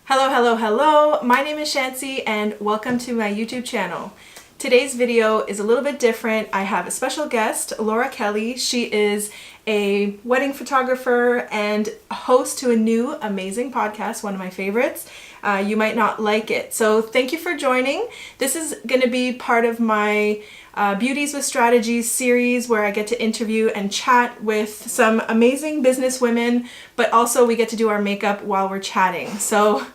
Hello, hello, hello. My name is Chantsy and welcome to my YouTube channel. Today's video is a little bit different. I have a special guest, Laura Kelly. She is a wedding photographer and host to a new amazing podcast, one of my favorites. You might not like it. So thank you for joining. This is going to be part of my Beauties with Strategies series where I get to interview and chat with some amazing business women, but also we get to do our makeup while we're chatting. So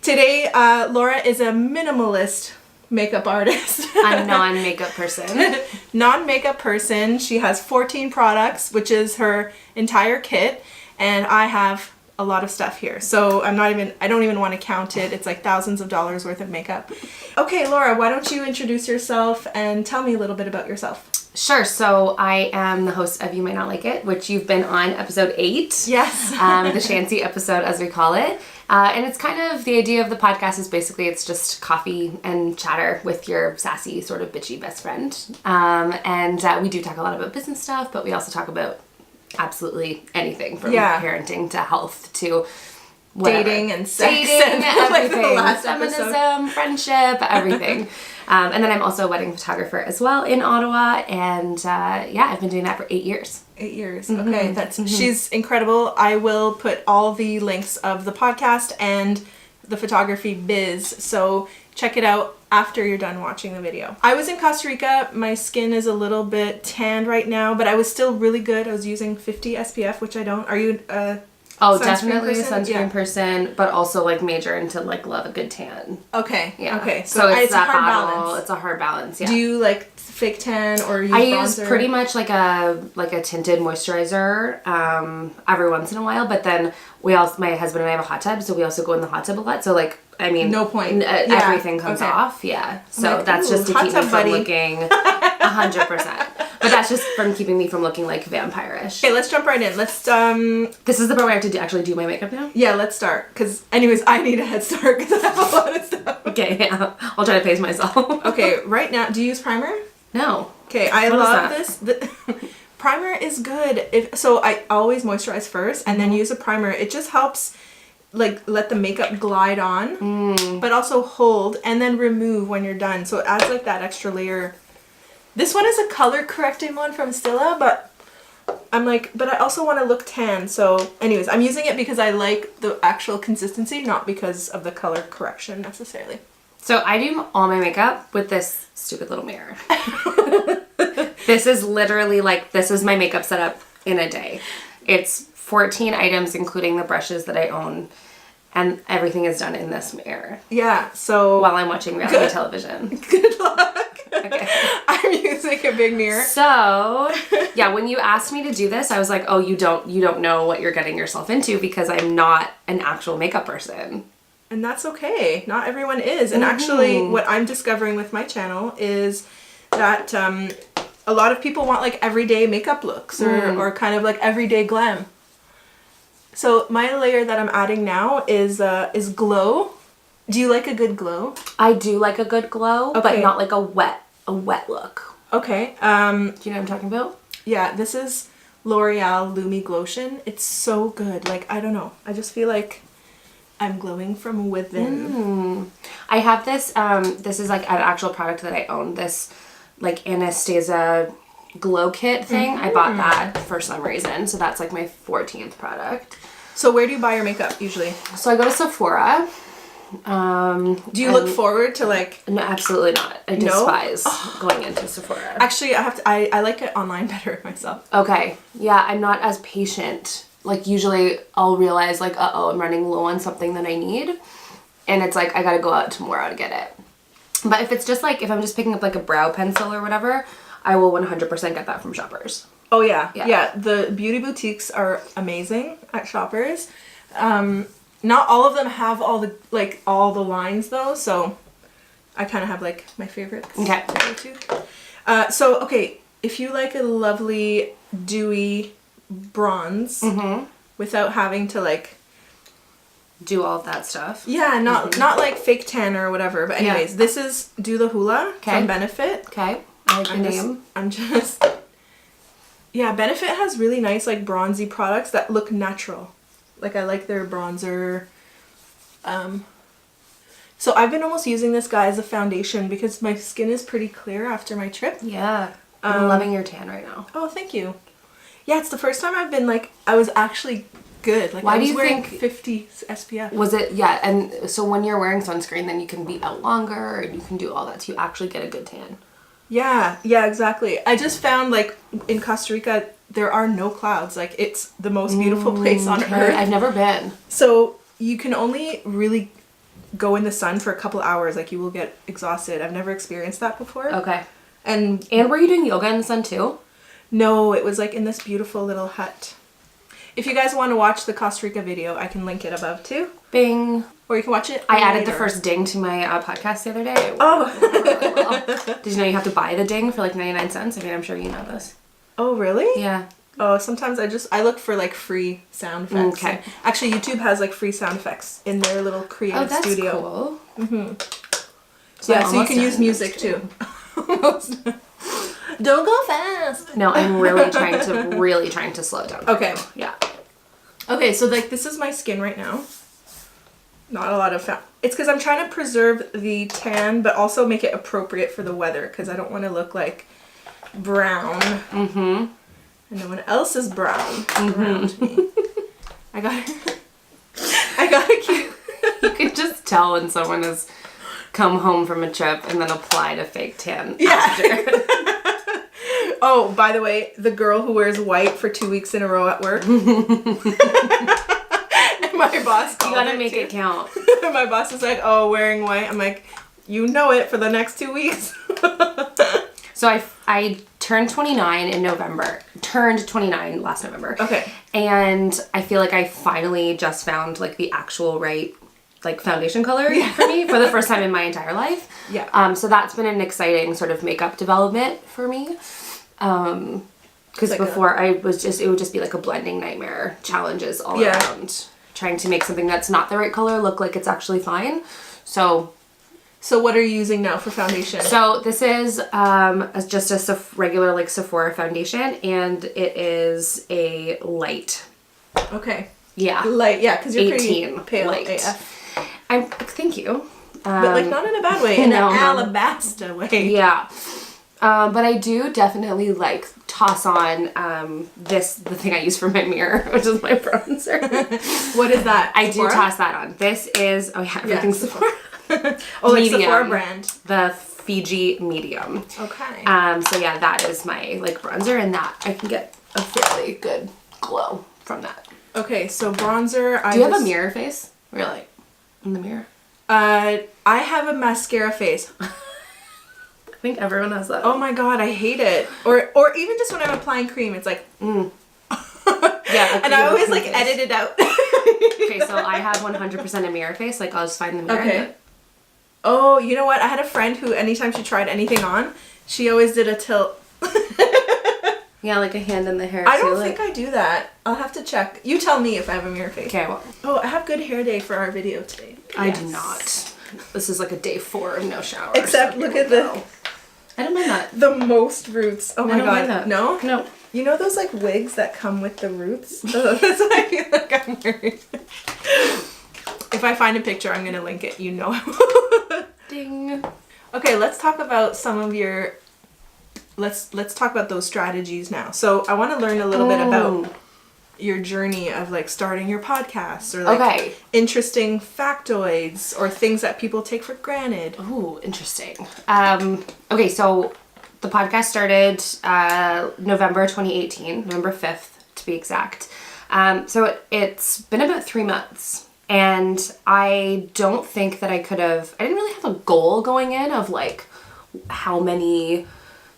today, Laura is a minimalist makeup artist. I'm a non-makeup person. Non-makeup person. She has 14 products, which is her entire kit, and I have a lot of stuff here. So I don't even want to count it. It's like thousands of dollars worth of makeup. Okay, Laura, why don't you introduce yourself and tell me a little bit about yourself? Sure. So I am the host of You Might Not Like It, which you've been on episode 8. Yes. The Chantsy episode, as we call it. And it's kind of, the idea of the podcast is basically it's just coffee and chatter with your sassy, sort of bitchy best friend. And we do talk a lot about business stuff, but we also talk about absolutely anything from parenting to health to whatever. Dating and sex. Dating, everything. Like the last Feminism, episode. friendship, everything. And then I'm also a wedding photographer as well in Ottawa. And I've been doing that for 8 years. 8 years. Okay, she's incredible. I will put all the links of the podcast and the photography biz, so check it out after you're done watching the video. I was in Costa Rica. My skin is a little bit tanned right now, but I was still really good. I was using 50 SPF, which I don't. Are you definitely a sunscreen person, but also like major into like love a good tan. Okay. Yeah. Okay. So it's that a hard battle. balance. It's a hard balance. Yeah. Do you like fake tan or use I bronzer? use pretty much like a tinted moisturizer every once in a while, but then my husband and I have a hot tub, so we also go in the hot tub a lot. So like, I mean, no point. Everything comes off. Yeah. So like, that's just to keep me from looking 100%. But that's just from keeping me from looking like vampire-ish. Okay, let's jump right in. Let's This is the part where I have to actually do my makeup now? Yeah, let's start. Because anyways, I need a head start because I have a lot of stuff. Okay, yeah. I'll try to pace myself. Okay, right now, do you use primer? No. Okay, I love this. Primer is good. So I always moisturize first and then use a primer. It just helps like let the makeup glide on, but also hold and then remove when you're done. So it adds like that extra layer. This one is a color correcting one from Stila, but I'm like, but I also want to look tan. So anyways, I'm using it because I like the actual consistency, not because of the color correction necessarily. So I do all my makeup with this stupid little mirror. This is literally like, this is my makeup setup in a day. It's 14 items, including the brushes that I own, and everything is done in this mirror. Yeah, so while I'm watching reality television. Good luck. Okay. I'm using a big mirror. So, yeah, when you asked me to do this, I was like, oh, you don't know what you're getting yourself into because I'm not an actual makeup person. And that's okay. Not everyone is. And actually, what I'm discovering with my channel is that a lot of people want like everyday makeup looks or kind of like everyday glam. So my layer that I'm adding now is glow. Do you like a good glow? I do like a good glow, but not like a wet look. Okay. Do you know what I'm talking about? Yeah, this is L'Oreal Lumi Glotion. It's so good. Like, I don't know. I just feel like I'm glowing from within. I have this, this is like an actual product that I own. This like Anastasia glow kit thing. I bought that for some reason. So that's like my 14th product. So where do you buy your makeup usually? So I go to Sephora. Do you look forward to like... No, absolutely not. I despise going into Sephora. Actually, I like it online better myself. Okay. Yeah, I'm not as patient. Like usually I'll realize like, uh-oh, I'm running low on something that I need. And it's like, I gotta go out tomorrow to get it. But if it's just like, if I'm just picking up like a brow pencil or whatever, I will 100% get that from Shoppers. Oh yeah. Yeah. The beauty boutiques are amazing at Shoppers. Not all of them have all the lines though, so I kind of have like my favorites. Okay. So okay, if you like a lovely dewy bronze without having to like do all of that stuff. Yeah, not like fake tan or whatever. But anyways, this is Do the Hula from Benefit. Okay. I like the name. Yeah, Benefit has really nice like bronzy products that look natural. Like I like their bronzer So I've been almost using this guy as a foundation because my skin is pretty clear after my trip. Yeah. I'm loving your tan right now. Oh, thank you. Yeah, it's the first time I've been like, I was actually good. Like, Why I was do you wearing think 50 SPF. Was it, yeah, and so when you're wearing sunscreen, then you can be out longer and you can do all that, so you actually get a good tan. Yeah, exactly. I just found like in Costa Rica, there are no clouds. Like, it's the most beautiful place on earth. I've never been. So you can only really go in the sun for a couple hours. Like, you will get exhausted. I've never experienced that before. Okay. And were you doing yoga in the sun too? no, it was like in this beautiful little hut. If you guys want to watch the Costa Rica video, I can link it above too. Bing. Or you can watch it I added later. the first ding to my podcast the other day. Oh. Did you know you have to buy the ding for like 99 cents? I mean, I'm sure you know this. Oh, really? Yeah. Oh, sometimes I look for like free sound effects. Okay. Actually, YouTube has like free sound effects in their little creative studio. Cool. So yeah, so you can use music too. Don't go fast. No, I'm really trying to slow down. Okay. Yeah. Okay, so like this is my skin right now. Not a lot of fat. It's because I'm trying to preserve the tan, but also make it appropriate for the weather because I don't want to look like brown. Mm-hmm. And no one else is brown around me. I gotta keep. You can just tell when someone has come home from a trip and then applied a fake tan. Yeah. After. Oh, by the way, the girl who wears white for 2 weeks in a row at work. And my boss called You gotta make it count. My boss was like, oh, wearing white. I'm like, you know it for the next 2 weeks. So I turned 29 in November. Turned 29 last November. Okay. And I feel like I finally just found like the actual right like foundation color for me for the first time in my entire life. Yeah. So that's been an exciting sort of makeup development for me. Because like before it would just be like a blending nightmare, challenges all around, trying to make something that's not the right color look like it's actually fine. So what are you using now for foundation? So this is just a regular like Sephora foundation, and it is a light. Okay. Yeah. Light, yeah, because you're 18 pretty pale light. AF. Thank you. But like not in a bad way, in an alabasta way. Yeah. But I do definitely like toss on the thing I use for my mirror, which is my bronzer. What is that? I Sephora? do toss that on. This is everything's Sephora. Oh, like Sephora brand. The Fiji medium. Okay. So yeah, that is my like bronzer, and that I can get a fairly good glow from that. Okay, so bronzer. Do you have a mirror face? Really? In the mirror? I have a mascara face. I think everyone has that. Oh my god, I hate it. Or even just when I'm applying cream, it's like Yeah. and I always like edit it out. Okay, so I have 100% a mirror face. Like I'll just find the mirror. Okay. Oh, you know what? I had a friend who anytime she tried anything on, she always did a tilt. Yeah, like a hand in the hair. I don't think I do that. I'll have to check. You tell me if I have a mirror face. Okay, well. Oh, I have good hair day for our video today. I do not. This is like a day 4 of no shower. Except so look at the... I don't mind that. The most roots. Oh my I don't god. mind that. No? No. You know those like wigs that come with the roots? That's what I feel like I'm wearing. If I find a picture, I'm gonna link it. You know. Ding. Okay, let's talk about some of your... Let's talk about those strategies now. So I want to learn a little bit about your journey of like starting your podcast or like interesting factoids or things that people take for granted. Ooh, interesting. Okay, so the podcast started November 2018, November 5th to be exact. So it's been about 3 months, and I don't think that I didn't really have a goal going in of like how many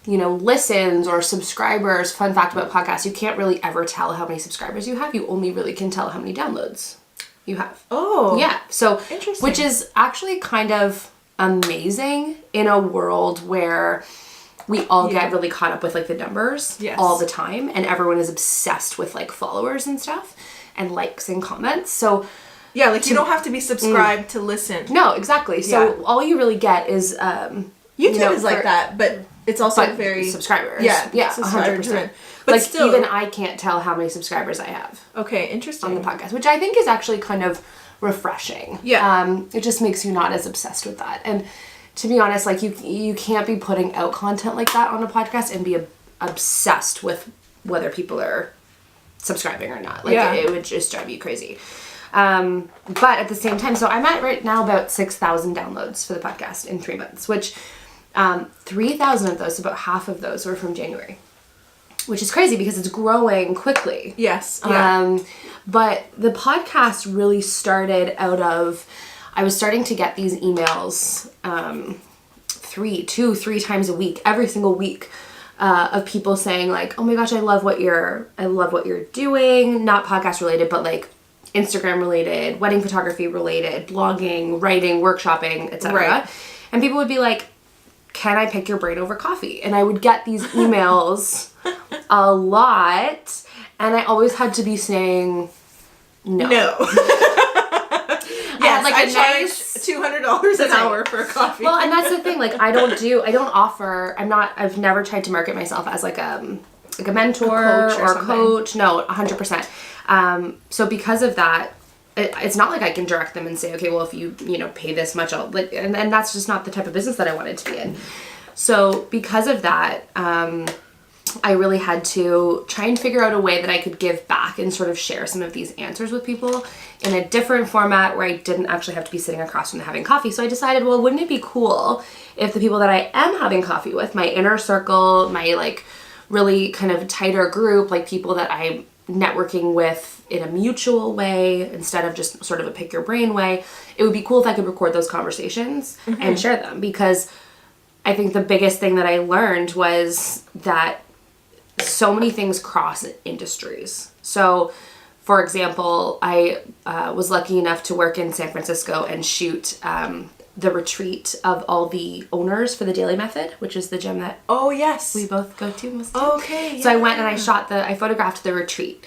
listens or subscribers. Fun fact about podcasts, you can't really ever tell how many subscribers you have. You only really can tell how many downloads you have. Oh. Yeah. So, interesting. Which is actually kind of amazing in a world where we all get really caught up with like the numbers all the time, and everyone is obsessed with like followers and stuff and likes and comments. So yeah, like you don't have to be subscribed to listen. No, exactly. So all you really get is YouTube is like that, but it's also very subscribers. Yeah, 100%. But like still, even I can't tell how many subscribers I have. Okay, interesting. On the podcast, which I think is actually kind of refreshing. Yeah. It just makes you not as obsessed with that. And to be honest, like you can't be putting out content like that on a podcast and be obsessed with whether people are subscribing or not. Like it would just drive you crazy. But at the same time, so I'm at right now about 6,000 downloads for the podcast in 3 months, which 3,000 of those, about half of those were from January, which is crazy because it's growing quickly. Yes. Yeah. But the podcast really started out of, I was starting to get these emails 3 times a week, every single week, of people saying like, oh my gosh, I love what you're doing, not podcast related, but like Instagram related, wedding photography related, blogging, writing, workshopping, etc. Right. And people would be like, can I pick your brain over coffee? And I would get these emails a lot, and I always had to be saying no. Yes, like I charge $200 an hour for a coffee. Well, and that's the thing. Like, I've never tried to market myself as like a mentor or a coach. No, 100%. So because of that, it's not like I can direct them and say, okay, well, if you pay this much, I'll like, and that's just not the type of business that I wanted to be in. So because of that, I really had to try and figure out a way that I could give back and sort of share some of these answers with people in a different format where I didn't actually have to be sitting across from them having coffee. So I decided, well, wouldn't it be cool if the people that I am having coffee with, my inner circle, my like really kind of tighter group, like people that I'm networking with in a mutual way instead of just sort of a pick your brain way, it would be cool if I could record those conversations and share them, because I think the biggest thing that I learned was that so many things cross industries. So, for example, I was lucky enough to work in San Francisco and shoot the retreat of all the owners for the Daily Method, which is the gym that we both go to. Okay. So I went and I photographed the retreat.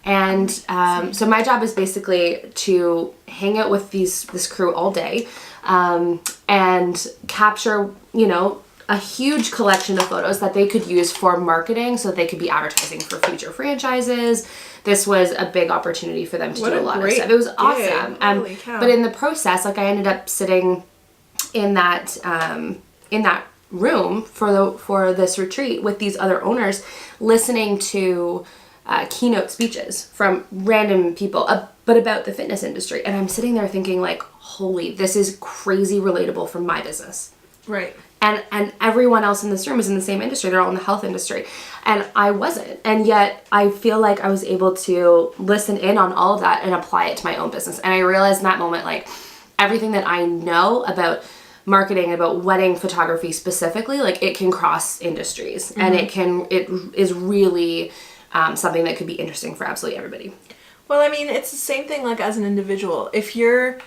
And so my job is basically to hang out with this crew all day and capture, a huge collection of photos that they could use for marketing so that they could be advertising for future franchises. This was a big opportunity for them to do a lot of stuff. It was awesome. But in the process, like I ended up sitting in that room for this retreat with these other owners, listening to keynote speeches from random people, but about the fitness industry. And I'm sitting there thinking like, holy, this is crazy relatable for my business. Right. And everyone else in this room is in the same industry. They're all in the health industry. And I wasn't. And yet I feel like I was able to listen in on all of that and apply it to my own business. And I realized in that moment, like everything that I know about marketing, about wedding photography specifically, like it can cross industries and it is really something that could be interesting for absolutely everybody. Well, I mean, it's the same thing like as an individual. If you're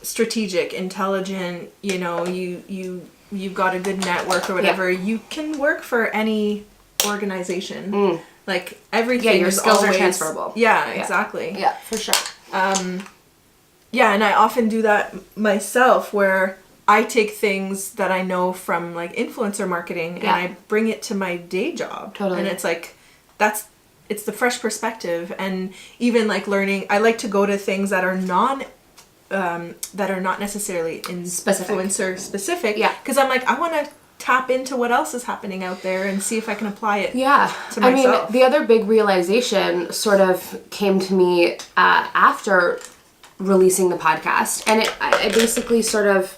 strategic, intelligent, you've got a good network or whatever, you can work for any organization. Like everything your is skills always are transferable. Yeah, exactly. Yeah, for sure. And I often do that myself where I take things that I know from like influencer marketing and I bring it to my day job. Totally. And it's like it's the fresh perspective, and even like learning, I like to go to things that are not necessarily influencer specific. Yeah. Because I'm like, I want to tap into what else is happening out there and see if I can apply it. Yeah. To myself. I mean, the other big realization sort of came to me after releasing the podcast, and I basically sort of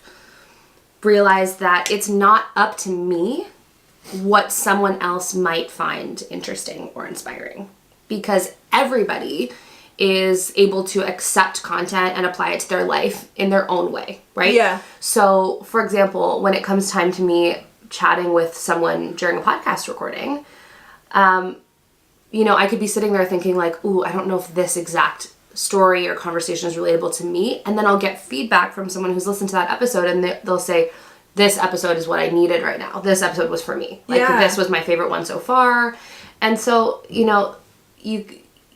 realized that it's not up to me what someone else might find interesting or inspiring, because everybody is able to accept content and apply it to their life in their own way, right? Yeah. So, for example, when it comes time to me chatting with someone during a podcast recording, I could be sitting there thinking like, ooh, I don't know if this exact story or conversation is relatable to me. And then I'll get feedback from someone who's listened to that episode and they'll say, this episode is what I needed right now. This episode was for me. Like, this was my favorite one so far. And so,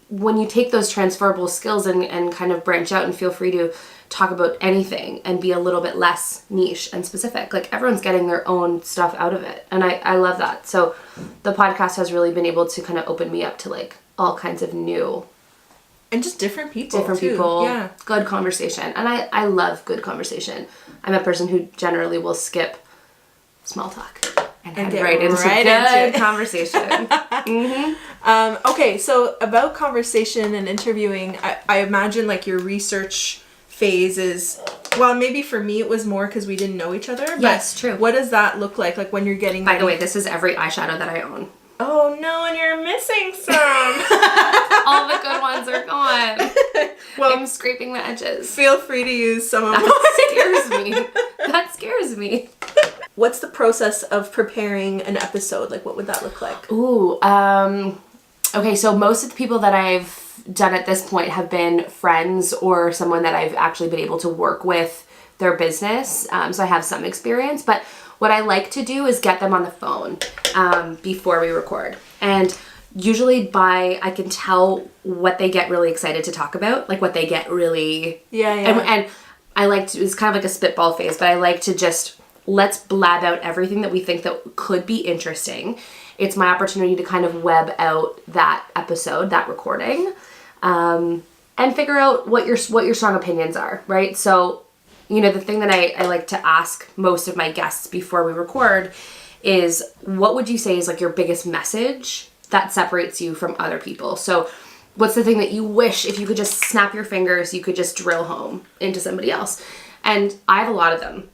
when you take those transferable skills and kind of branch out and feel free to talk about anything and be a little bit less niche and specific, like everyone's getting their own stuff out of it. And I love that. So the podcast has really been able to kind of open me up to like all kinds of new And just different people too. People, Yeah. good conversation. And I love good conversation. I'm a person who generally will skip small talk and head get right into right good conversation. Okay, so about conversation and interviewing, I imagine like your research phase is, well, maybe for me it was more because we didn't know each other. But Yes, true. What does that look like when you're getting By the way, this is every eyeshadow that I own. Oh no, and you're missing some. All the good ones are gone. Well, I'm scraping the edges. Feel free to use some of them. That scares me. That scares me. What's the process of preparing an episode? Like, what would that look like? Ooh, okay, so most of the people that I've done at this point have been friends or someone that I've actually been able to work with their business. So I have some experience, but what I like to do is get them on the phone before we record. And usually I can tell what they get really excited to talk about, like what they get really... Yeah. And I like to, it's kind of like a spitball phase, but I like to just, let's blab out everything that we think that could be interesting. It's my opportunity to kind of web out that episode, that recording, and figure out what your strong opinions are, right? So, you know, the thing that I like to ask most of my guests before we record is, what would you say is like your biggest message that separates you from other people? So what's the thing that you wish, if you could just snap your fingers, you could just drill home into somebody else? And I have a lot of them.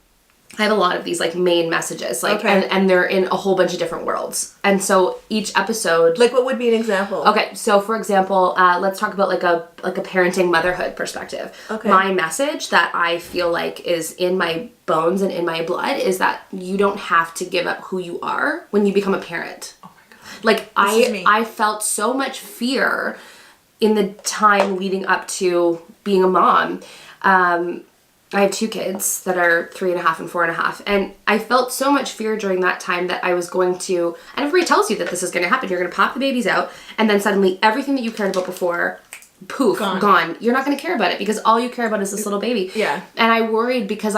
I have a lot of these like main messages, like, okay. and they're in a whole bunch of different worlds. And so each episode, like, what would be an example? Okay, so for example, let's talk about like a parenting, motherhood perspective. Okay. My message that I feel like is in my bones and in my blood is that you don't have to give up who you are when you become a parent. Oh my God. Like I felt so much fear in the time leading up to being a mom. I have 2 kids that are 3.5 and 4.5. And I felt so much fear during that time that I was going to, and everybody tells you that this is going to happen. You're going to pop the babies out, and then suddenly everything that you cared about before, poof, gone. You're not going to care about it because all you care about is this little baby. Yeah. And I worried because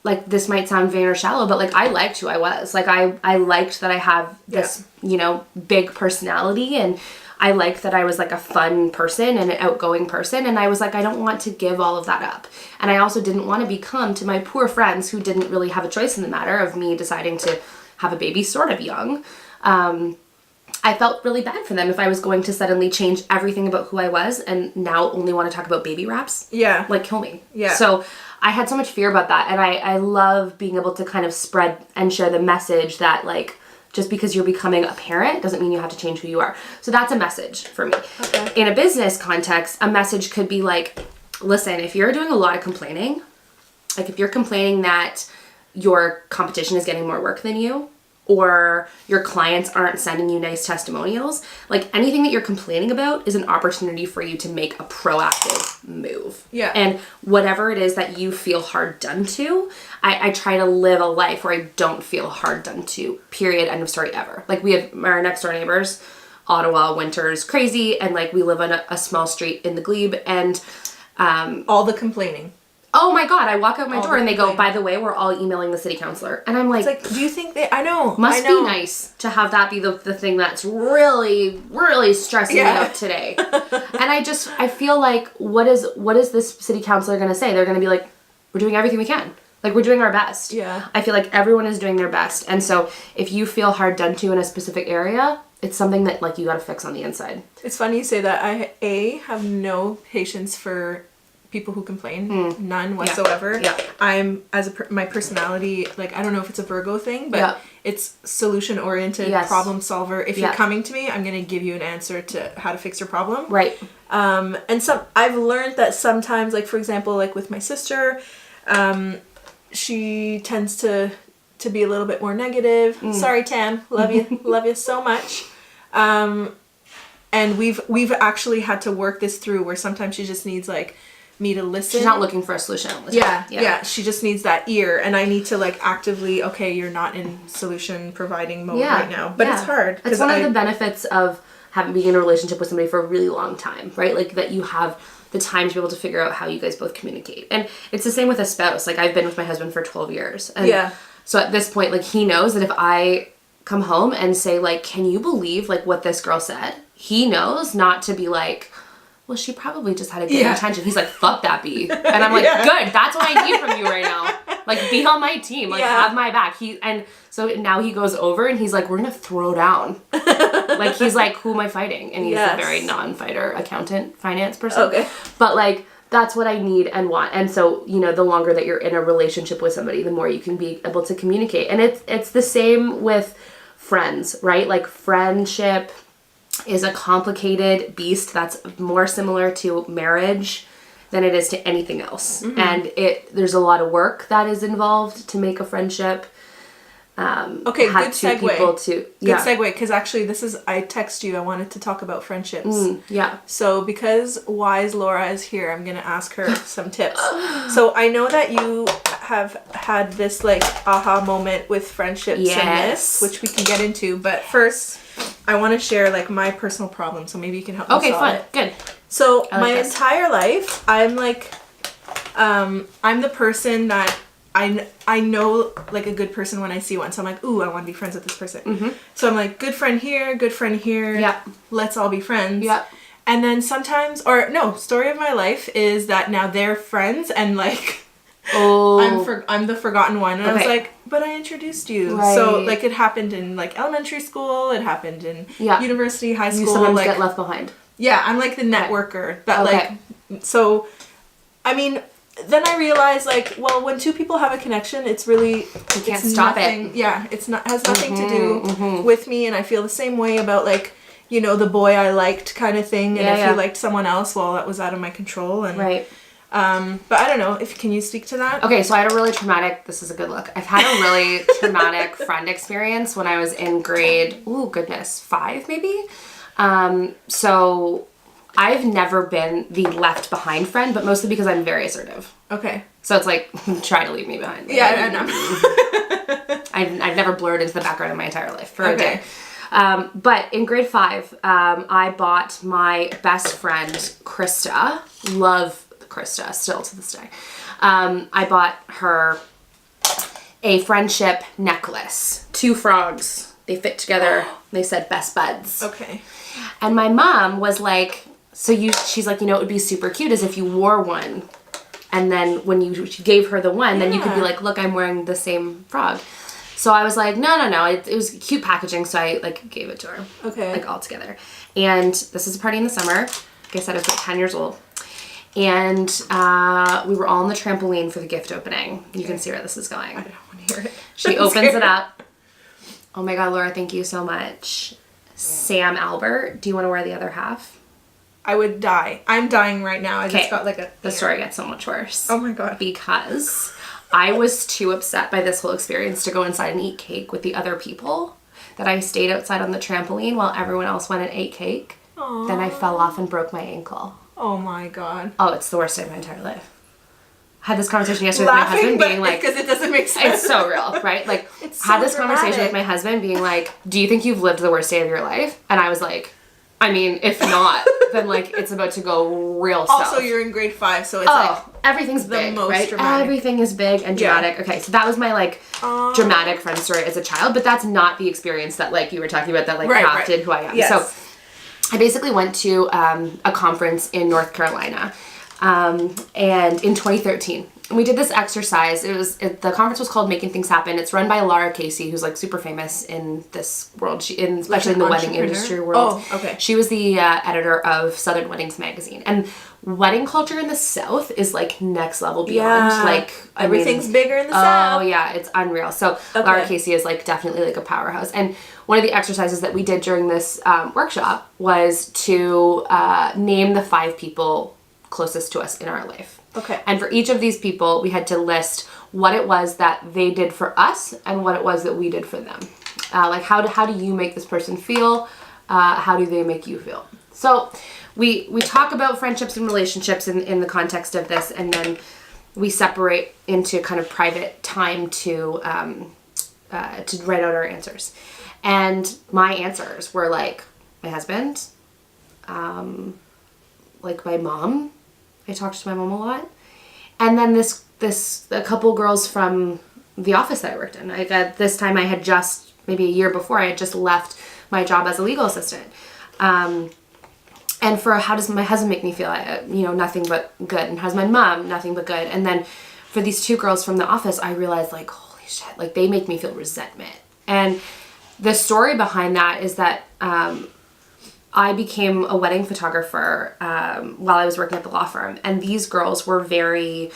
like, this might sound vain or shallow, but like, I liked who I was. Like, I liked that I have this, you know, big personality, and I liked that I was like a fun person and an outgoing person, and I was like, I don't want to give all of that up. And I also didn't want to become, to my poor friends who didn't really have a choice in the matter of me deciding to have a baby sort of young, I felt really bad for them if I was going to suddenly change everything about who I was and now only want to talk about baby wraps. Yeah. Like, kill me. Yeah. So I had so much fear about that, and I love being able to kind of spread and share the message that, like, just because you're becoming a parent doesn't mean you have to change who you are. So that's a message for me. Okay. In a business context, a message could be like, listen, if you're doing a lot of complaining, like if you're complaining that your competition is getting more work than you, or your clients aren't sending you nice testimonials, like anything that you're complaining about is an opportunity for you to make a proactive move. Yeah. And whatever it is that you feel hard done to, I try to live a life where I don't feel hard done to, period, end of story, ever. Like, we have our next door neighbors, Ottawa, winter's crazy, and like we live on a small street in the glebe, and all the complaining. Oh my God, I walk out my All door and they go, complaining. by the way, we're all emailing the city councilor. And I'm like, It's like, do you think they, I know. must be nice to have that be the thing that's really, really stressing me out today. And I feel like, what is this city councilor going to say? They're going to be like, we're doing everything we can. Like, we're doing our best. Yeah. I feel like everyone is doing their best. And so if you feel hard done to in a specific area, it's something that like you got to fix on the inside. It's funny you say that. I have no patience for people who complain, none whatsoever. Yeah. I'm, my personality, like, I don't know if it's a Virgo thing, but it's solution oriented, problem solver. If you're coming to me, I'm going to give you an answer to how to fix your problem. Right. And I've learned that sometimes, like, for example, like with my sister, she tends to be a little bit more negative. Sorry, Tam, love you so much. And we've actually had to work this through where sometimes she just needs like me to listen. She's not looking for a solution. Yeah. She just needs that ear, and I need to like actively, okay, you're not in solution providing mode right now. But it's hard. It's one of the benefits of being in a relationship with somebody for a really long time, right? Like that you have the time to be able to figure out how you guys both communicate. And it's the same with a spouse. Like, I've been with my husband for 12 years. And so at this point, like, he knows that if I come home and say, like, can you believe, like, what this girl said? He knows not to be like, well, she probably just had a good intention. He's like, fuck that bee. And I'm like, good, that's what I need from you right now. Like, be on my team. Like, have my back. And so now he goes over and he's like, we're going to throw down. Like, he's like, who am I fighting? And he's a very non-fighter accountant, finance person. Okay. But, like, that's what I need and want. And so, you know, the longer that you're in a relationship with somebody, the more you can be able to communicate. And it's the same with friends, right? Like, friendship is a complicated beast that's more similar to marriage than it is to anything else. Mm-hmm. And there's a lot of work that is involved to make a friendship. Okay, good segue. Good segue, because actually I text you, I wanted to talk about friendships. So because Wise Laura is here, I'm going to ask her some tips. So I know that you have had this like aha moment with friendships and this, which we can get into. But first, I want to share like my personal problem. So maybe you can help me solve it. Good. So my entire life, I'm like, I'm the person that I know like a good person when I see one. So I'm like, ooh, I want to be friends with this person. Mm-hmm. So I'm like, good friend here. Yep. Let's all be friends. Yep. And then sometimes, story of my life is that now they're friends and like, I'm the forgotten one. And I was like, but I introduced you. Right. So like it happened in like elementary school. It happened in university, high school. You sometimes like, get left behind. Yeah, I'm like the networker that like, so, I mean, then I realized like, well, when two people have a connection, it's really, you can't stop it. Yeah, has nothing to do with me. And I feel the same way about like, you know, the boy I liked kind of thing. And if you liked someone else, well, that was out of my control. And but I don't know, can you speak to that? Okay, so I had a really traumatic, this is a good look. I've had a really traumatic friend experience when I was in grade, 5 maybe. So I've never been the left behind friend, but mostly because I'm very assertive. Okay. So it's like, try to leave me behind. Like, I know. I've never blurred into the background in my entire life for a day. But in grade 5, I bought my best friend, Krista. Love Krista still to this day. I bought her a friendship necklace. 2 frogs. They fit together. They said best buds. Okay. And my mom was like, she's like, you know, it would be super cute as if you wore one. And then when you gave her the one, then you could be like, look, I'm wearing the same frog. So I was like, no. It was cute packaging. So I like gave it to her. Okay. Like all together. And this is a party in the summer. Like I said, I was like 10 years old. And we were all on the trampoline for the gift opening. You can see where this is going. I don't want to hear it. She opens it up. Oh my God, Laura, thank you so much. Sam Albert, do you want to wear the other half? I would die. I'm dying right now. I just got like the story gets so much worse. Oh my God. Because I was too upset by this whole experience to go inside and eat cake with the other people that I stayed outside on the trampoline while everyone else went and ate cake. Aww. Then I fell off and broke my ankle. Oh my God. Oh, it's the worst day of my entire life. I had this conversation yesterday with my husband being like, because it doesn't make sense. It's so real, right? Like, had this conversation with my husband being like, do you think you've lived the worst day of your life? And I was like, I mean, if not, then like it's about to go real south. Also, you're in grade 5, so it's like everything's big, right? Dramatic. Everything is big and dramatic. Yeah. Okay, so that was my like dramatic friend story as a child, but that's not the experience that like you were talking about that like crafted who I am. Yes. So I basically went to a conference in North Carolina. And in 2013, and we did this exercise. The conference was called Making Things Happen. It's run by Laura Kelly, who's like super famous in this world, especially in the wedding industry world. Oh, okay. She was the editor of Southern Weddings magazine, and wedding culture in the South is like next level beyond. Yeah. Like everything's bigger in the South. Oh yeah, it's unreal. So Laura Kelly is like definitely like a powerhouse. And one of the exercises that we did during this workshop was to name the 5 people closest to us in our life. Okay. And for each of these people, we had to list what it was that they did for us and what it was that we did for them. Like how do you make this person feel? How do they make you feel? So we talk about friendships and relationships in the context of this, and then we separate into kind of private time to write out our answers. And my answers were like my husband, like my mom. I talked to my mom a lot. And then a couple girls from the office that I worked in. Like at this time I had maybe a year before, I had just left my job as a legal assistant. And for how does my husband make me feel? Nothing but good. And how's my mom? Nothing but good. And then for these two girls from the office, I realized like, holy shit, like they make me feel resentment. And the story behind that is that I became a wedding photographer while I was working at the law firm. And these girls were very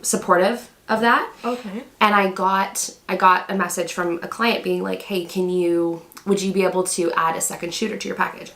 supportive of that. Okay. And I got a message from a client being like, hey, would you be able to add a second shooter to your package?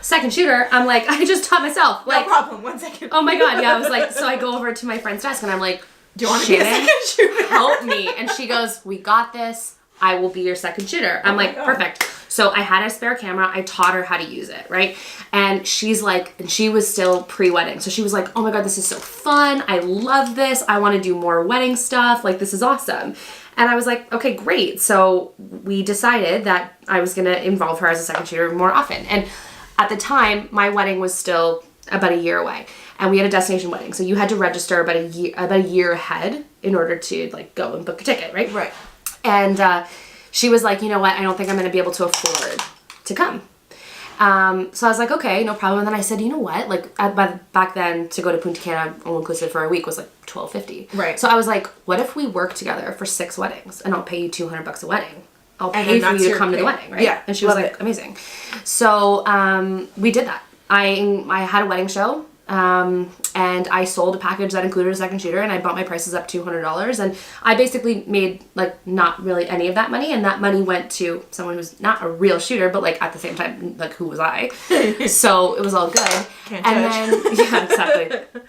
Second shooter? I'm like, I just taught myself. Like, no problem, 1 second. Oh my God, yeah. I was like, so I go over to my friend's desk and I'm like, do you want to be a second shooter? Help me. And she goes, we got this. I will be your second shooter. I'm like, perfect. So I had a spare camera. I taught her how to use it, right? And she's like, and she was still pre-wedding. So she was like, oh my God, this is so fun. I love this. I want to do more wedding stuff. Like, this is awesome. And I was like, okay, great. So we decided that I was going to involve her as a second shooter more often. And at the time, my wedding was still about a year away. And we had a destination wedding. So you had to register about a year ahead in order to like go and book a ticket, right? Right. And she was like, you know what? I don't think I'm going to be able to afford to come. So I was like, okay, no problem. And then I said, you know what? Like back then to go to Punta Cana all inclusive for a week was like $1,250. Right. So I was like, what if we work together for 6 weddings and I'll pay you $200 a wedding? I'll And pay then for you to come to the wedding, right? Yeah. And she was love like, it. amazing. So we did that. I had a wedding show. And I sold a package that included a second shooter and I bought my prices up $200 and I basically made like not really any of that money, and that money went to someone who's not a real shooter, but like at the same time, like who was I? So it was all good. Can't and judge. then, yeah, exactly.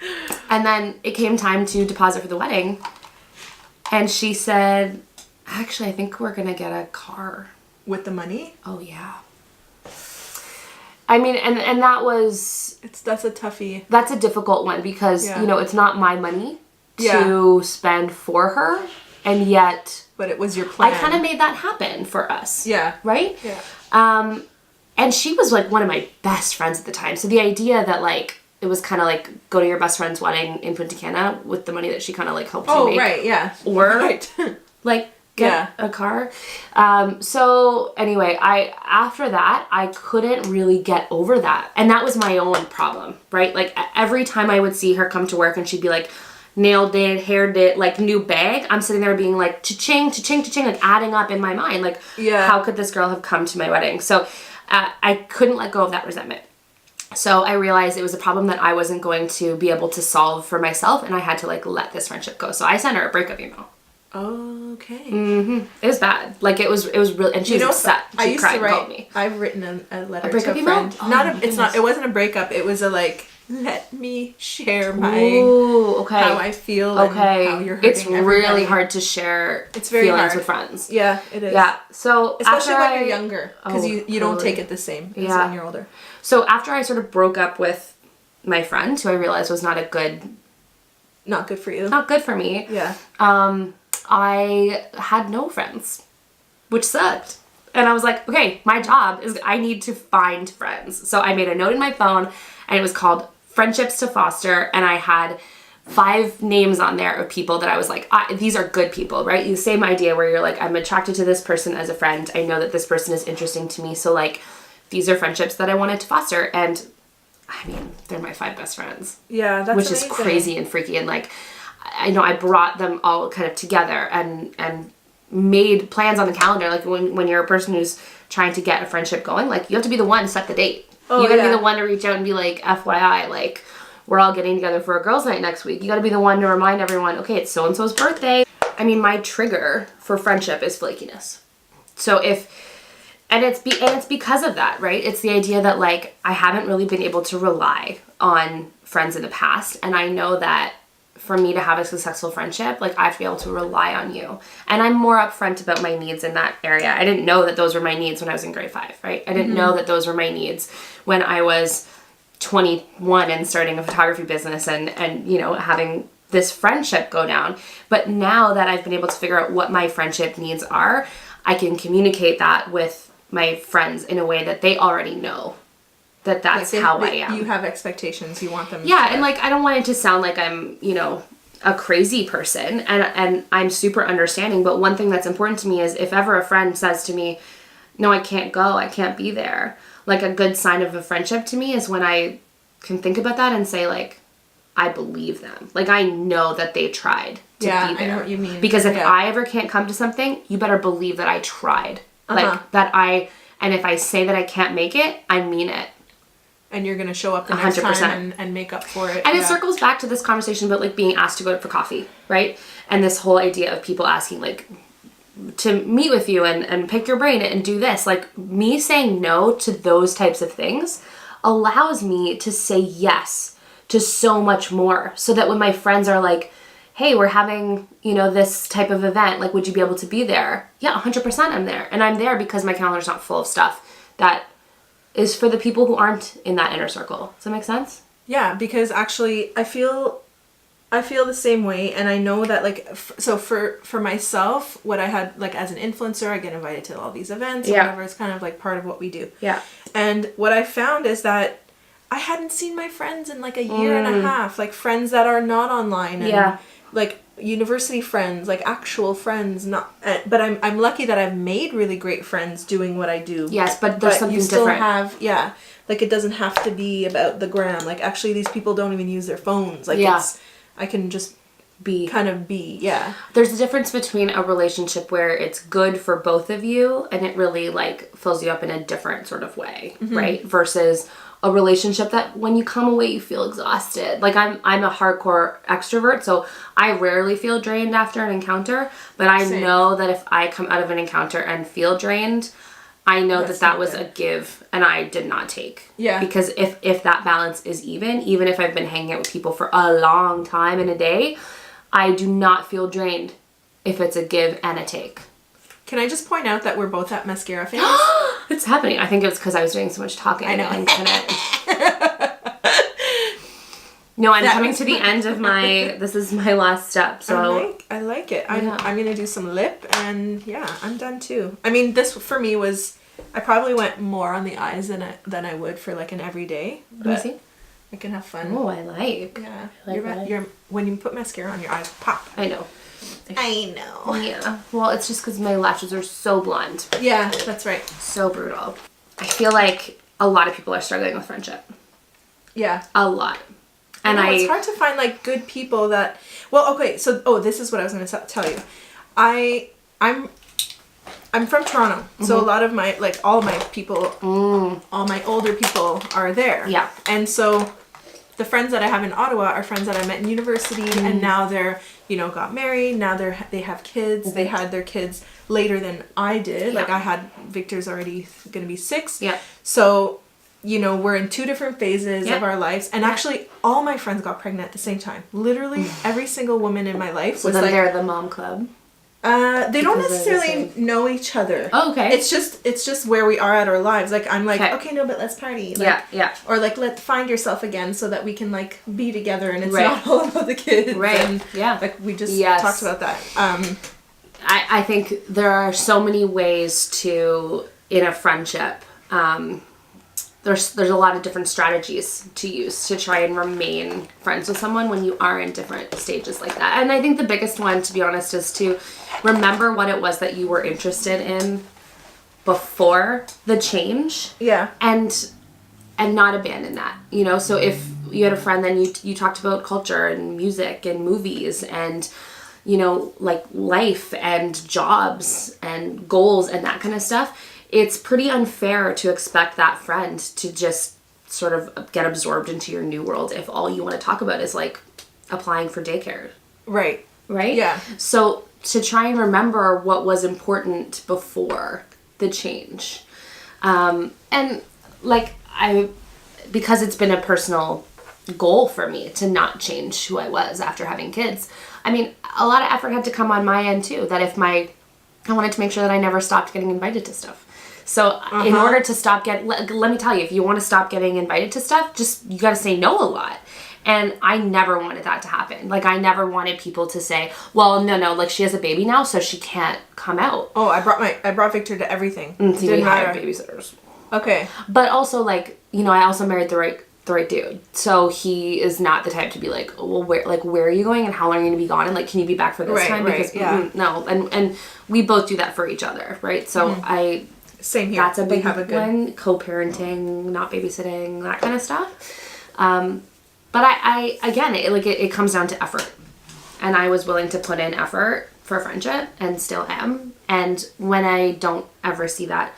And then it came time to deposit for the wedding and she said, actually, I think we're going to get a car. With the money? Oh yeah. I mean, and that was... That's a toughie. That's a difficult one because, it's not my money to spend for her. And yet... But it was your plan. I kind of made that happen for us. Yeah. Right? Yeah. And she was like one of my best friends at the time. So the idea that like, it was kind of like go to your best friend's wedding in Punta Cana with the money that she kind of like helped you make. Oh, right, yeah. Or right. like... get a car. So anyway, after that, I couldn't really get over that. And that was my own problem, right? Like every time I would see her come to work and she'd be like, nailed it, haired it, like new bag, I'm sitting there being like, cha-ching, cha-ching, cha-ching, like adding up in my mind. Like, how could this girl have come to my wedding? So I couldn't let go of that resentment. So I realized it was a problem that I wasn't going to be able to solve for myself, and I had to like let this friendship go. So I sent her a breakup email. Okay. Mm-hmm. It was bad. Like it was really, and she was upset. She cried and called me. I've written a letter breakup to a email? friend. It wasn't a breakup. It was a like, let me share my how I feel and how you're hurting It's really hard to share feelings with friends. Yeah, it is. Yeah. So especially when you're younger, because you don't totally. take it the same as when you're older. So after I sort of broke up with my friend, who I realized was not good for you. Not good for me. Yeah. I had no friends, which sucked. And I was like, okay, my job is I need to find friends. So I made a note in my phone and it was called Friendships to Foster. And I had 5 names on there of people that I was like, these are good people, right? The same idea where you're like, I'm attracted to this person as a friend. I know that this person is interesting to me. So like, these are friendships that I wanted to foster. And I mean, they're my 5 best friends. Yeah, that's which amazing. is crazy and freaky. And like, I know I brought them all kind of together and made plans on the calendar. Like when you're a person who's trying to get a friendship going, like you have to be the one to set the date. You gotta be the one to reach out and be like, FYI, like we're all getting together for a girls' night next week. You gotta be the one to remind everyone, okay, it's so-and-so's birthday. I mean, my trigger for friendship is flakiness. So it's because of that, right? It's the idea that like I haven't really been able to rely on friends in the past, and I know that for me to have a successful friendship, like I have to be able to rely on you. And I'm more upfront about my needs in that area. I didn't know that those were my needs when I was in grade 5, right? I didn't know that those were my needs when I was 21 and starting a photography business and having this friendship go down. But now that I've been able to figure out what my friendship needs are, I can communicate that with my friends in a way that they already know. That's like how I am. You have expectations. You want them. Yeah, and like I don't want it to sound like I'm, a crazy person, and I'm super understanding. But one thing that's important to me is if ever a friend says to me, "No, I can't go. I can't be there." like a good sign of a friendship to me is when I can think about that and say like, I believe them. Like I know that they tried to be there. I know what you mean. Because if I ever can't come to something, you better believe that I tried. Like and if I say that I can't make it, I mean it. And you're going to show up the next 100%. time and make up for it. And it circles back to this conversation about like being asked to go out for coffee, right? And this whole idea of people asking like to meet with you and pick your brain and do this. Like me saying no to those types of things allows me to say yes to so much more. So that when my friends are like, hey, we're having, you know, this type of event, like would you be able to be there? Yeah, 100% I'm there. And I'm there because my calendar's not full of stuff that is for the people who aren't in that inner circle. Does that make sense? Yeah, because actually I feel the same way, and I know that like so for myself, what I had like as an influencer, I get invited to all these events or whatever. It's kind of like part of what we do. Yeah. And what I found is that I hadn't seen my friends in like a year and a half, like friends that are not online and like university friends, like actual friends, not but I'm lucky that I've made really great friends doing what I do. Yes, but there's something you still different. have like it doesn't have to be about the gram. Like actually these people don't even use their phones. Like I can just be. There's a difference between a relationship where it's good for both of you and it really like fills you up in a different sort of way, right? Versus a relationship that when you come away you feel exhausted. Like I'm a hardcore extrovert, so I rarely feel drained after an encounter, but I know that if I come out of an encounter and feel drained, I know that was a give and I did not take. Yeah. Because if that balance is even if I've been hanging out with people for a long time in a day, I do not feel drained if it's a give and a take. Can I just point out that we're both at mascara phase? It's happening. I think it was because I was doing so much talking. I know. And no, I'm coming to the end of this is my last step. So I like it. I'm going to do some lip and I'm done too. I mean, this for me was, I probably went more on the eyes than I would for like an everyday. Let me see. I can have fun. Oh, I like. Yeah. I like you're when you put mascara on, your eyes pop. I know. I know. Yeah. Well, it's just because my lashes are so blonde. Yeah, that's right. So brutal. I feel like a lot of people are struggling with friendship. Yeah. A lot. And it's hard to find like good people that. Well, okay. So, this is what I was going to tell you. I'm from Toronto, so a lot of my all my people, all my older people are there. Yeah. And so the friends that I have in Ottawa are friends that I met in university, and now they're, got married. Now they have kids. They had their kids later than I did. Yeah. Like I had Victor's already going to be 6. Yeah. So, we're in 2 different phases of our lives, and actually all my friends got pregnant at the same time. Literally every single woman in my life was then like, they're the mom club. They don't necessarily know each other. Oh, okay. It's just where we are at our lives. Like I'm like, okay, no, but let's party. Like, yeah. Or like, find yourself again so that we can like be together and it's not all about the kids. Right. And, like we just talked about that. I think there are so many ways in a friendship. There's a lot of different strategies to use to try and remain friends with someone when you are in different stages like that. And I think the biggest one, to be honest, is to remember what it was that you were interested in before the change. Yeah. And not abandon that, So if you had a friend, then you talked about culture and music and movies and, like life and jobs and goals and that kind of stuff. It's pretty unfair to expect that friend to just sort of get absorbed into your new world if all you want to talk about is like applying for daycare. Right. Right? Yeah. So to try and remember what was important before the change. And like because it's been a personal goal for me to not change who I was after having kids. I mean, a lot of effort had to come on my end too, that I wanted to make sure that I never stopped getting invited to stuff. So in order to stop let me tell you, if you want to stop getting invited to stuff, you got to say no a lot. And I never wanted that to happen. Like I never wanted people to say, well, no, like she has a baby now, so she can't come out. Oh, I brought Victor to everything. See, we hired babysitters. Okay. But also like, I also married the right dude. So he is not the type to be like, well, where are you going and how long are you going to be gone? And like, can you be back for this time? Because no. And we both do that for each other. Right. So Same here. That's a big have a good one. Co-parenting, not babysitting, that kind of stuff. But I again, it comes down to effort. And I was willing to put in effort for friendship and still am. And when I don't ever see that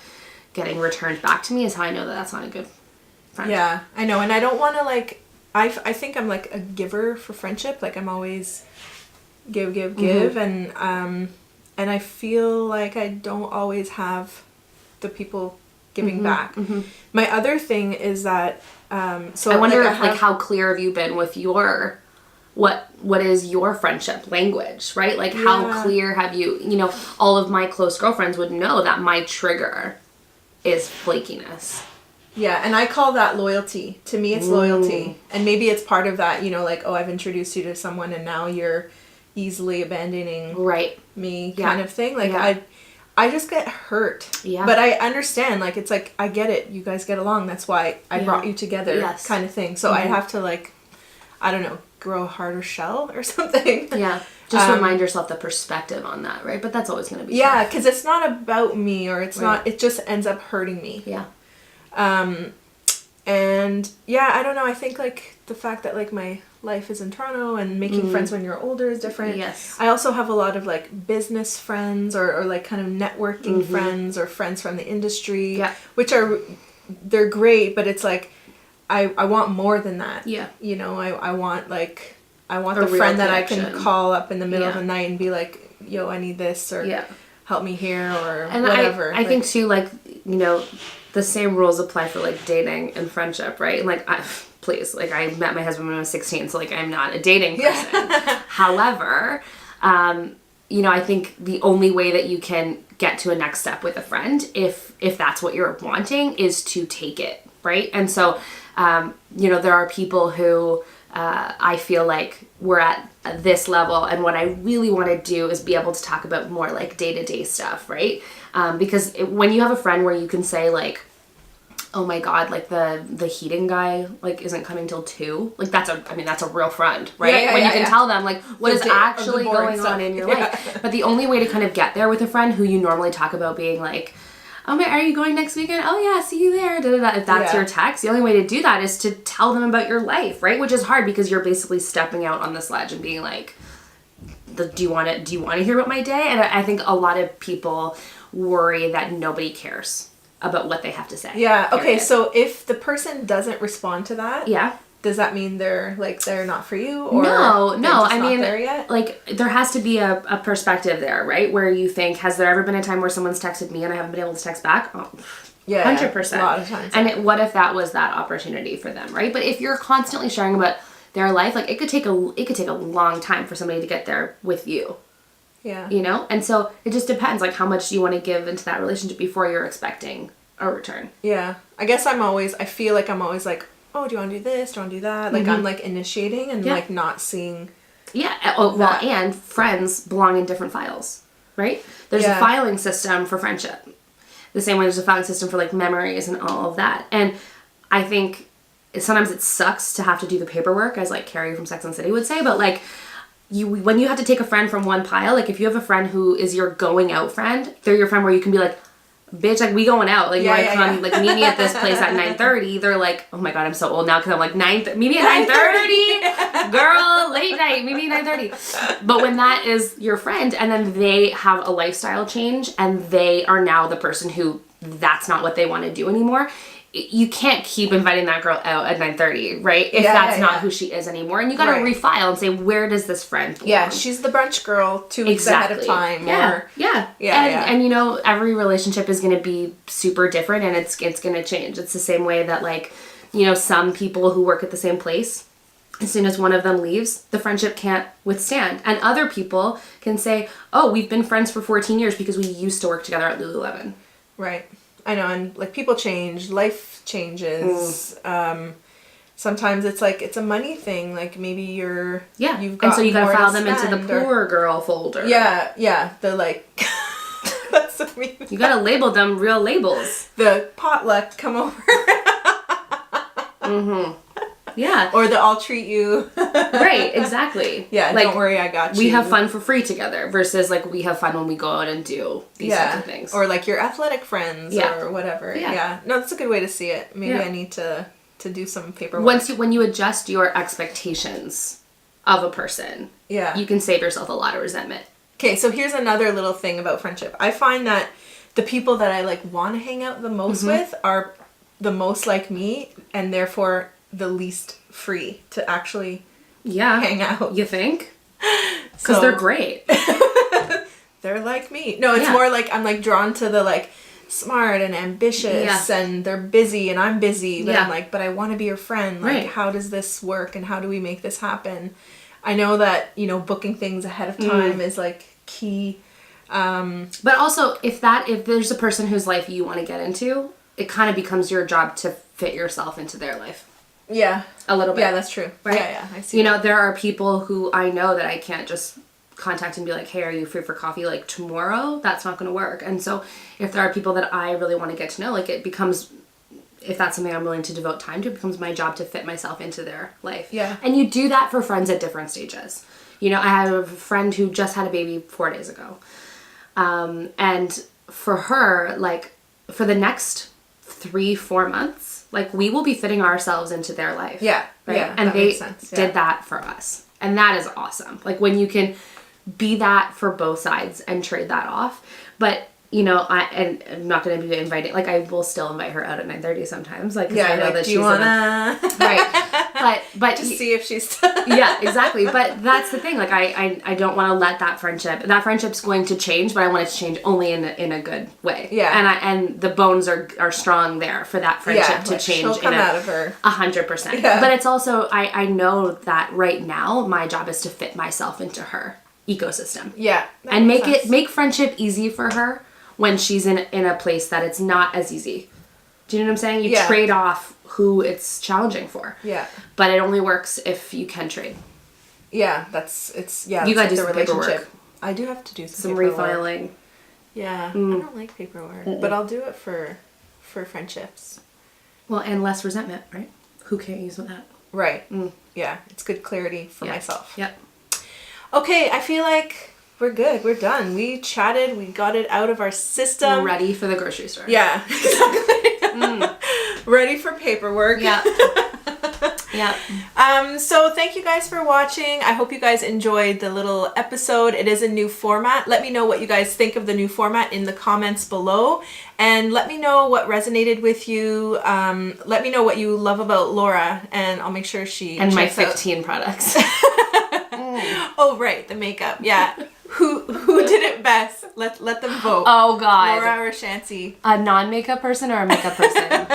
getting returned back to me is how I know that that's not a good friend. Yeah, I know. And I don't want to like, I think I'm like a giver for friendship. Like I'm always give. And I feel like I don't always have the people giving back. My other thing is that, so I wonder like, if how clear have you been with your, what is your friendship language, right? Like how clear have you, all of my close girlfriends would know that my trigger is flakiness. Yeah, and I call that loyalty. To me, it's loyalty. And maybe it's part of that, like, oh, I've introduced you to someone and now you're easily abandoning me kind of thing. Like, I just get hurt. Yeah. But I understand, like, it's like, I get it. You guys get along. That's why I brought you together kind of thing. So I have to, like, I don't know, grow a harder shell or something. Yeah. Just remind yourself the perspective on that, right? But that's always going to be tough. Because it's not about me or it's not, it just ends up hurting me. Yeah. And yeah, I don't know. I think like the fact that like my life is in Toronto and making friends when you're older is different. Yes. I also have a lot of like business friends or like kind of networking friends or friends from the industry, which they're great, but it's like, I want more than that. Yeah. I want like, I want the friend that I can call up in the middle of the night and be like, yo, I need this or help me here or and whatever. I think too, like, the same rules apply for like dating and friendship, right? Like, please, like I met my husband when I was 16, so like I'm not a dating person. However, I think the only way that you can get to a next step with a friend, if that's what you're wanting, is to take it, right? And so, there are people who I feel like we're at this level, and what I really want to do is be able to talk about more like day-to-day stuff, right? Because when you have a friend where you can say like, oh my god, like the heating guy like isn't coming till 2, like that's a real friend, right? When you can tell them like what is actually going on in your life. But the only way to kind of get there with a friend who you normally talk about being like, oh my, are you going next weekend? Oh yeah, see you there. If that's your text, the only way to do that is to tell them about your life, right? Which is hard because you're basically stepping out on this ledge and being like, do you want to hear about my day? And I think a lot of people worry that nobody cares about what they have to say. Yeah. Okay. So if the person doesn't respond to that, does that mean they're not for you? Or no. I mean, there yet? Like there has to be a perspective there, right? Where you think, has there ever been a time where someone's texted me and I haven't been able to text back? Oh, 100%. A lot of times. And what if that was that opportunity for them, right? But if you're constantly sharing about their life, like it could take a long time for somebody to get there with you. Yeah. And so it just depends, like how much do you want to give into that relationship before you're expecting a return. Yeah. I guess I feel like I'm always like, oh, do you want to do this? Do you want to do that? Like I'm like initiating and like not seeing. Yeah. Oh, well, and friends belong in different files, right? There's a filing system for friendship. The same way there's a filing system for like memories and all of that. And I think sometimes it sucks to have to do the paperwork, as like Carrie from Sex and the City would say, but like when you have to take a friend from one pile, like if you have a friend who is your going out friend, they're your friend where you can be like, bitch, like we going out, like you want to come like meet me at this place at 9:30. They're like, oh my god, I'm so old now because I'm like meet me at 9:30, girl, late night, meet me at 9:30. But when that is your friend and then they have a lifestyle change and they are now the person who that's not what they want to do anymore, you can't keep inviting that girl out at 9:30, right? If that's not who she is anymore. And you got to refile and say, where does this friend belong? Yeah, she's the brunch girl 2 weeks ahead of time. And every relationship is going to be super different and it's going to change. It's the same way that like, some people who work at the same place, as soon as one of them leaves, the friendship can't withstand. And other people can say, oh, we've been friends for 14 years because we used to work together at Lululemon. Right. I know, and like people change, life changes. Sometimes it's like it's a money thing. Like maybe you've got and so you gotta file them into the poor girl folder. Yeah. The like that's what I mean. You gotta label them real labels. The potluck come over. Yeah. Or the I'll treat you. Right, exactly. Yeah, like, don't worry, I got you. We have fun for free together versus like we have fun when we go out and do these types of things. Or like your athletic friends or whatever. Yeah. No, that's a good way to see it. Maybe I need to do some paperwork. When you adjust your expectations of a person, you can save yourself a lot of resentment. Okay, so here's another little thing about friendship. I find that the people that I like want to hang out the most with are the most like me, and therefore the least free to actually hang out. You think? Because they're great. They're like me. No, it's more like I'm like drawn to the like smart and ambitious and they're busy and I'm busy, but I'm like, but I want to be your friend. Like, how does this work and how do we make this happen? I know that, you know, booking things ahead of time is like key. But also if there's a person whose life you want to get into, it kind of becomes your job to fit yourself into their life. Yeah. A little bit. Yeah, that's true. Right? Yeah, I see. You know, there are people who I know that I can't just contact and be like, hey, are you free for coffee like tomorrow? That's not going to work. And so if there are people that I really want to get to know, like it becomes, if that's something I'm willing to devote time to, it becomes my job to fit myself into their life. Yeah. And you do that for friends at different stages. You know, I have a friend who just had a baby 4 days ago. And for her, like for the next 3-4 months, like we will be fitting ourselves into their life. Yeah. Right. Yeah, and they did that for us. And that is awesome. Like when you can be that for both sides and trade that off. But you know, I'm not going to be inviting, like I will still invite her out at 9:30 sometimes. Like, I know that do you wanna? Right. But just see if she's yeah, exactly. But that's the thing. Like I don't want to let that friendship's going to change, but I want it to change only in a good way. Yeah. And the bones are strong there for that friendship to change. She'll come out of her 100%. Yeah. But it's also, I know that right now my job is to fit myself into her ecosystem. Yeah. And make friendship easy for her when she's in a place that it's not as easy. Do you know what I'm saying? You trade off who it's challenging for. Yeah. But it only works if you can trade. Yeah, you gotta do some relationship. paperwork. I do have to do some refiling. Yeah. I don't like paperwork. But I'll do it for friendships. Well, and less resentment, right? Who can't use that? Right. Yeah. It's good clarity for myself. Yep. Okay, I feel like we're good. We're done. We chatted. We got it out of our system. We're ready for the grocery store. Yeah, exactly. Ready for paperwork. Yeah. Yeah. So thank you guys for watching. I hope you guys enjoyed the little episode. It is a new format. Let me know what you guys think of the new format in the comments below. And let me know what resonated with you. Let me know what you love about Laura, and I'll make sure she and my checks out 15 products. Oh, right, the makeup. Yeah. Who did it best? Let them vote. Oh, God. Laura or Chantsy? A non-makeup person or a makeup person?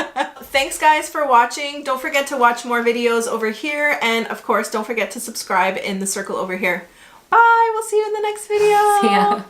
Thanks, guys, for watching. Don't forget to watch more videos over here. And, of course, don't forget to subscribe in the circle over here. Bye. We'll see you in the next video. See ya.